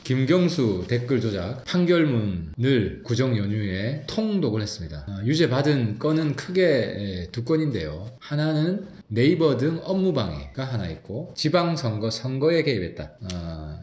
김경수 댓글 조작 판결문을 구정 연휴에 통독을 했습니다. 유죄 받은 건은 크게 두 건인데요. 하나는 네이버 등 업무방해가 하나 있고, 지방선거 선거에 개입했다.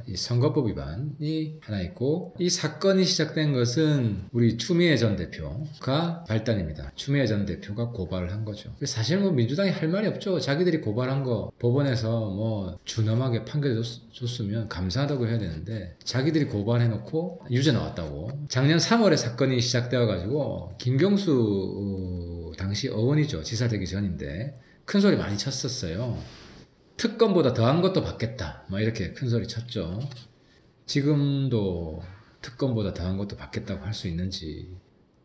이 선거법 위반이 하나 있고, 이 사건이 시작된 것은 우리 추미애 전 대표가 발단입니다. 추미애 전 대표가 고발을 한 거죠. 사실 뭐 민주당이 할 말이 없죠. 자기들이 고발한 거 법원에서 뭐 준엄하게 판결해줬으면 감사하다고 해야 되는데, 자기들이 고발해놓고 유죄 나왔다고. 작년 3월에 사건이 시작되어가지고 김경수 당시 의원이죠. 지사 되기 전인데 큰 소리 많이 쳤었어요. 특검보다 더한 것도 받겠다, 뭐 이렇게 큰 소리 쳤죠. 지금도 특검보다 더한 것도 받겠다고 할 수 있는지.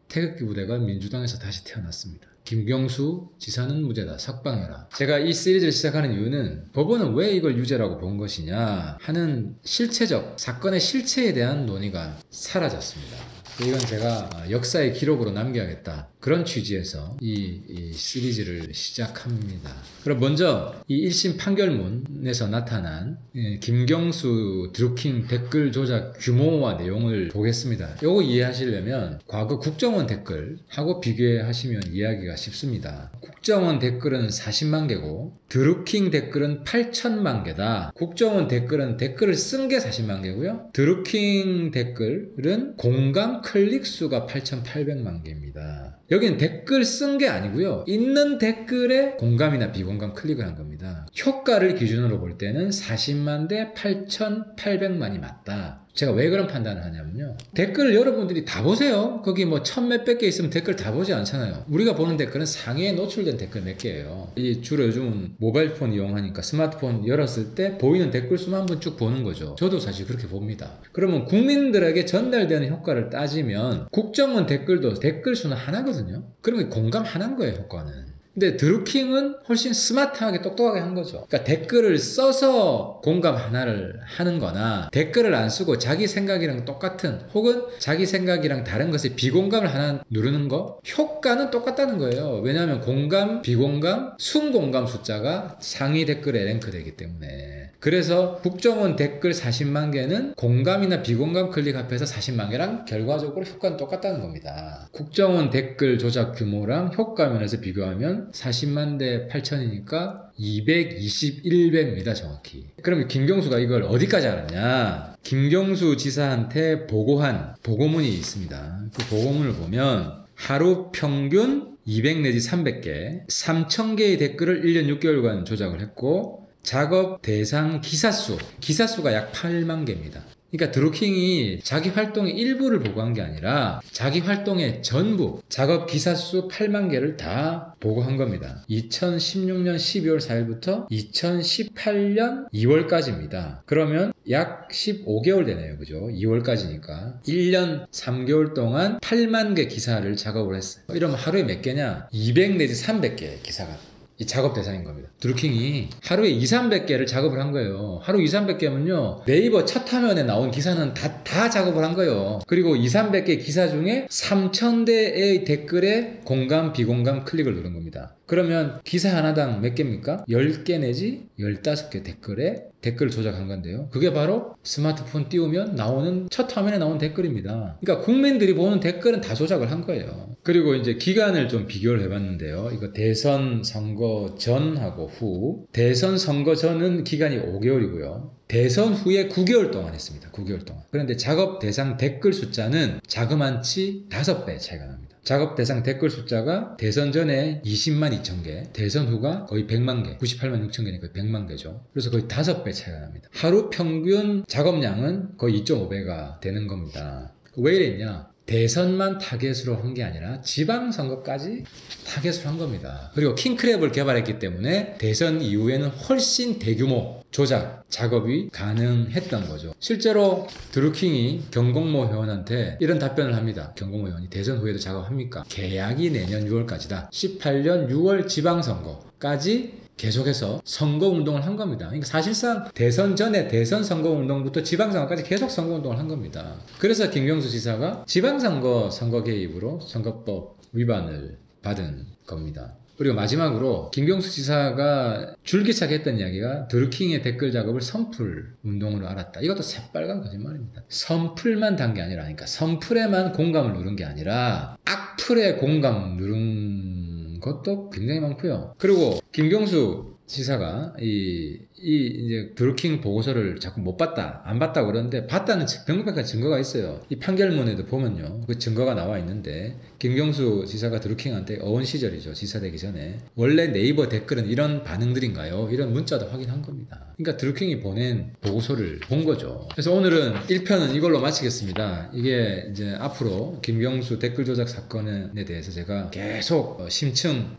태극기 부대가 민주당에서 다시 태어났습니다. 김경수 지사는 무죄다, 석방해라. 제가 이 시리즈를 시작하는 이유는 법원은 왜 이걸 유죄라고 본 것이냐 하는 실체적, 사건의 실체에 대한 논의가 사라졌습니다. 이건 제가 역사의 기록으로 남겨야겠다, 그런 취지에서 이 시리즈를 시작합니다. 그럼 먼저 이 1심 판결문에서 나타난 김경수 드루킹 댓글 조작 규모와 내용을 보겠습니다. 요거 이해하시려면 과거 국정원 댓글하고 비교하시면 이해하기가 쉽습니다. 국정원 댓글은 40만 개고 드루킹 댓글은 8천만 개다. 국정원 댓글은 댓글을 쓴 게 40만 개고요. 드루킹 댓글은 공감 클릭 수가 8,800만 개입니다. 여기는 댓글 쓴 게 아니고요. 있는 댓글에 공감이나 비공감 클릭을 한 겁니다. 효과를 기준으로 볼 때는 40만 대 8,800만이 맞다. 제가 왜 그런 판단을 하냐면요. 댓글을 여러분들이 다 보세요. 거기 뭐 1000몇백 개 있으면 댓글 다 보지 않잖아요. 우리가 보는 댓글은 상위에 노출된 댓글 몇 개예요. 주로 요즘은 모바일폰 이용하니까 스마트폰 열었을 때 보이는 댓글 수만 번 쭉 보는 거죠. 저도 사실 그렇게 봅니다. 그러면 국민들에게 전달되는 효과를 따지면 국정원 댓글도 댓글 수는 하나거든요. 그러면 공감 하나인 거예요, 효과는. 근데 드루킹은 훨씬 스마트하게 똑똑하게 한 거죠. 그러니까 댓글을 써서 공감 하나를 하는 거나, 댓글을 안 쓰고 자기 생각이랑 똑같은, 혹은 자기 생각이랑 다른 것에 비공감을 하나 누르는 거, 효과는 똑같다는 거예요. 왜냐하면 공감, 비공감, 순공감 숫자가 상위 댓글에 랭크되기 때문에. 그래서 국정원 댓글 40만 개는 공감이나 비공감 클릭 합해서 40만 개랑 결과적으로 효과는 똑같다는 겁니다. 국정원 댓글 조작 규모랑 효과 면에서 비교하면 40만 대 8천이니까 221배입니다, 정확히. 그러면 김경수가 이걸 어디까지 알았냐? 김경수 지사한테 보고한 보고문이 있습니다. 그 보고문을 보면 하루 평균 200 내지 300개, 3000개의 댓글을 1년 6개월간 조작을 했고, 작업 대상 기사수가 약 8만 개입니다. 그러니까 드루킹이 자기 활동의 일부를 보고한 게 아니라 자기 활동의 전부, 작업 기사수 8만 개를 다 보고한 겁니다. 2016년 12월 4일부터 2018년 2월까지입니다. 그러면 약 15개월 되네요. 그죠? 2월까지니까 1년 3개월 동안 8만 개 기사를 작업을 했어요. 이러면 하루에 몇 개냐? 200 내지 300개 기사가 이 작업 대상인 겁니다. 드루킹이 하루에 200~300개를 작업을 한 거예요. 하루 200~300개면요, 네이버 첫 화면에 나온 기사는 다 작업을 한 거예요. 그리고 200~300개 기사 중에 3000대의 댓글에 공감, 비공감 클릭을 누른 겁니다. 그러면 기사 하나당 몇 개입니까? 10개 내지 15개 댓글에 댓글을 조작한 건데요. 그게 바로 스마트폰 띄우면 나오는 첫 화면에 나온 댓글입니다. 그러니까 국민들이 보는 댓글은 다 조작을 한 거예요. 그리고 이제 기간을 좀 비교를 해봤는데요. 이거 대선 선거 전하고 후. 대선 선거 전은 기간이 5개월이고요. 대선 후에 9개월 동안 했습니다. 9개월 동안. 그런데 작업 대상 댓글 숫자는 자그만치 5배 차이가 납니다. 작업 대상 댓글 숫자가 대선 전에 20만 2천 개, 대선 후가 거의 100만 개, 98만 6천 개니까 100만 개죠. 그래서 거의 5배 차이가 납니다. 하루 평균 작업량은 거의 2.5배가 되는 겁니다. 왜 이랬냐? 대선만 타겟으로 한 게 아니라 지방선거까지 타겟으로 한 겁니다. 그리고 킹크랩을 개발했기 때문에 대선 이후에는 훨씬 대규모 조작 작업이 가능했던 거죠. 실제로 드루킹이 경공모 회원한테 이런 답변을 합니다. 경공모 회원이 대선 후에도 작업합니까? 계약이 내년 6월까지다. 18년 6월 지방선거까지 계속해서 선거운동을 한 겁니다. 그러니까 사실상 대선 전에 대선 선거운동부터 지방선거까지 계속 선거운동을 한 겁니다. 그래서 김경수 지사가 지방선거 선거 개입으로 선거법 위반을 받은 겁니다. 그리고 마지막으로 김경수 지사가 줄기차게 했던 이야기가 드루킹의 댓글 작업을 선풀 운동으로 알았다. 이것도 새빨간 거짓말입니다. 선풀만 단 게 아니라니까. 선풀에만 공감을 누른 게 아니라 악플에 공감 누른 것도 굉장히 많고요. 그리고 김경수 지사가 이제 드루킹 보고서를 자꾸 못 봤다, 안 봤다 그러는데 봤다는 명백한 증거가 있어요. 이 판결문에도 보면요, 그 증거가 나와 있는데 김경수 지사가 드루킹한테 어원 시절이죠, 지사 되기 전에 원래 네이버 댓글은 이런 반응들인가요? 이런 문자도 확인한 겁니다. 그러니까 드루킹이 보낸 보고서를 본 거죠. 그래서 오늘은 1편은 이걸로 마치겠습니다. 이게 이제 앞으로 김경수 댓글 조작 사건에 대해서 제가 계속 심층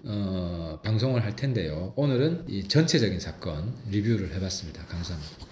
방송을 할 텐데요. 오늘은 이 전체적인 사건 리뷰를 해봤습니다. 감사합니다.